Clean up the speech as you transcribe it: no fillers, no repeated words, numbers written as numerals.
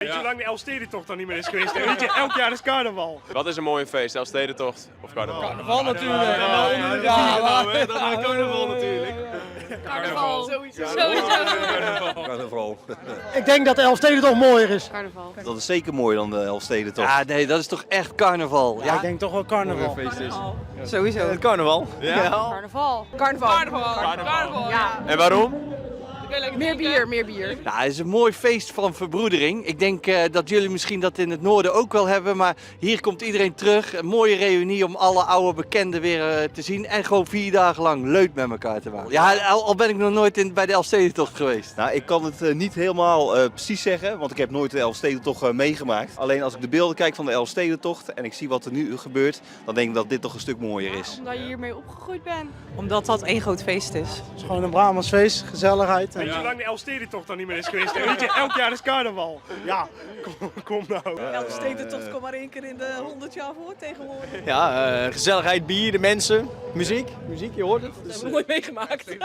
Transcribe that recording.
Weet je hoe lang de Elfstedentocht dan niet meer is geweest? Hè? Weet je, elk jaar is carnaval. Wat is een mooi feest? Elfstedentocht of carnaval? Carnaval natuurlijk. Carnaval natuurlijk. Carnaval. Sowieso. Carnaval. Ik denk dat de Elfstedentocht mooier is. Carnaval. Dat is zeker mooier dan de Elfstedentocht. Ja, nee, dat is toch echt carnaval. Ja, ik denk toch wel carnaval. Sowieso. Het carnaval. Carnaval. Carnaval. Ja. En waarom? Meer bier, meer bier. Nou, het is een mooi feest van verbroedering. Ik denk dat jullie misschien dat in het noorden ook wel hebben, maar hier komt iedereen terug. Een mooie reunie om alle oude bekenden weer te zien en gewoon 4 dagen lang leuk met elkaar te maken. Ja, al ben ik nog nooit bij de Elfstedentocht geweest. Nou, ik kan het niet helemaal precies zeggen, want ik heb nooit de Elfstedentocht meegemaakt. Alleen als ik de beelden kijk van de Elfstedentocht en ik zie wat er nu gebeurt, dan denk ik dat dit toch een stuk mooier is. Omdat je hiermee opgegroeid bent. Omdat dat één groot feest is. Het is gewoon een Brabants feest, gezelligheid. Weet je hoe lang de Elfstedentocht dan niet meer is geweest? Hè? Weet je, elk jaar is carnaval. Ja, kom nou. Elke stedentocht komt maar 1 keer in de 100 jaar voor tegenwoordig. Ja, gezelligheid, bier, de mensen, muziek, je hoort het. Dat hebben we nooit meegemaakt.